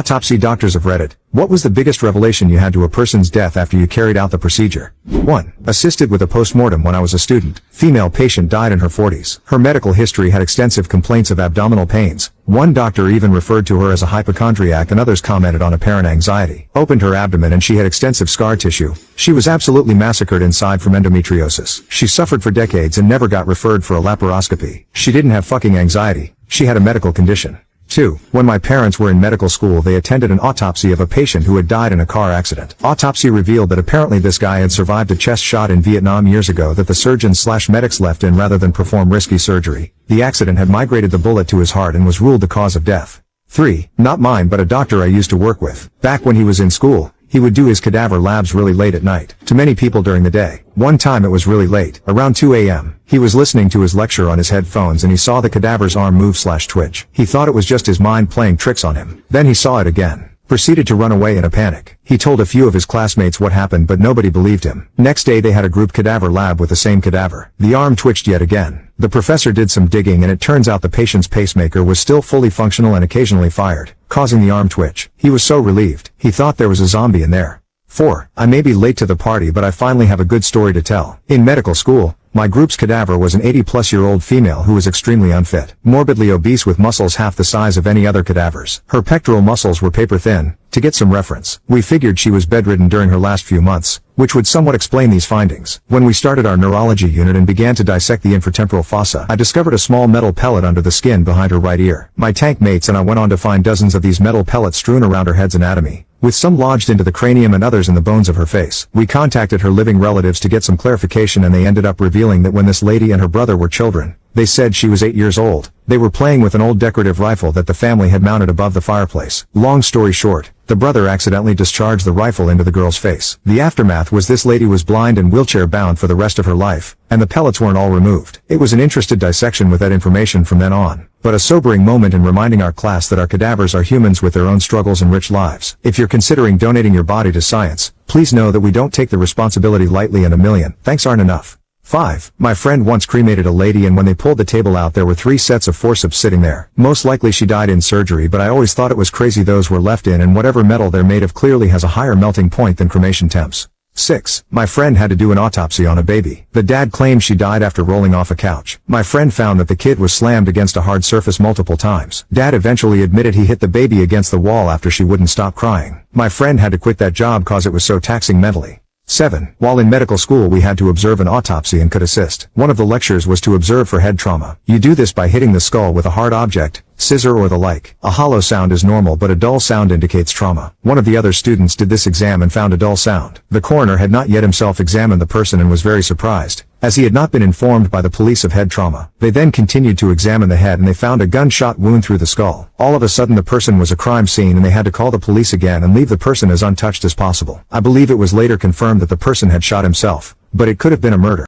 Autopsy doctors of Reddit. What was the biggest revelation you had to a person's death after you carried out the procedure? 1. Assisted with a post-mortem when I was a student. Female patient died in her 40s. Her medical history had extensive complaints of abdominal pains. One doctor even referred to her as a hypochondriac and others commented on apparent anxiety. Opened her abdomen and she had extensive scar tissue. She was absolutely massacred inside from endometriosis. She suffered for decades and never got referred for a laparoscopy. She didn't have fucking anxiety. She had a medical condition. 2. When my parents were in medical school they attended an autopsy of a patient who had died in a car accident. Autopsy revealed that apparently this guy had survived a chest shot in Vietnam years ago that the surgeons/medics left in rather than perform risky surgery. The accident had migrated the bullet to his heart and was ruled the cause of death. 3. Not mine but a doctor I used to work with. Back when he was in school, he would do his cadaver labs really late at night. To many people during the day. One time it was really late, around 2 a.m. He was listening to his lecture on his headphones and he saw the cadaver's arm move/twitch. He thought it was just his mind playing tricks on him. Then he saw it again. Proceeded to run away in a panic. He told a few of his classmates what happened but nobody believed him. Next day they had a group cadaver lab with the same cadaver. The arm twitched yet again. The professor did some digging and it turns out the patient's pacemaker was still fully functional and occasionally fired, causing the arm twitch. He was so relieved. He thought there was a zombie in there. 4. I may be late to the party but I finally have a good story to tell. In medical school, my group's cadaver was an 80-plus-year-old female who was extremely unfit, morbidly obese with muscles half the size of any other cadavers. Her pectoral muscles were paper thin. To get some reference, we figured she was bedridden during her last few months, which would somewhat explain these findings. When we started our neurology unit and began to dissect the infratemporal fossa, I discovered a small metal pellet under the skin behind her right ear. My tank mates and I went on to find dozens of these metal pellets strewn around her head's anatomy, with some lodged into the cranium and others in the bones of her face. We contacted her living relatives to get some clarification and they ended up revealing that when this lady and her brother were children, they said she was 8 years old. They were playing with an old decorative rifle that the family had mounted above the fireplace. Long story short, the brother accidentally discharged the rifle into the girl's face. The aftermath was this lady was blind and wheelchair bound for the rest of her life, and the pellets weren't all removed. It was an interested dissection with that information from then on, but a sobering moment in reminding our class that our cadavers are humans with their own struggles and rich lives. If you're considering donating your body to science, please know that we don't take the responsibility lightly and a million thanks aren't enough. 5. My friend once cremated a lady and when they pulled the table out there were 3 sets of forceps sitting there. Most likely she died in surgery but I always thought it was crazy those were left in and whatever metal they're made of clearly has a higher melting point than cremation temps. 6. My friend had to do an autopsy on a baby. The dad claimed she died after rolling off a couch. My friend found that the kid was slammed against a hard surface multiple times. Dad eventually admitted he hit the baby against the wall after she wouldn't stop crying. My friend had to quit that job cause it was so taxing mentally. 7. While in medical school we had to observe an autopsy and could assist. One of the lectures was to observe for head trauma. You do this by hitting the skull with a hard object, scissor or the like. A hollow sound is normal but a dull sound indicates trauma. One of the other students did this exam and found a dull sound. The coroner had not yet himself examined the person and was very surprised, as he had not been informed by the police of head trauma. They then continued to examine the head and they found a gunshot wound through the skull. All of a sudden the person was a crime scene and they had to call the police again and leave the person as untouched as possible. I believe it was later confirmed that the person had shot himself, but it could have been a murder.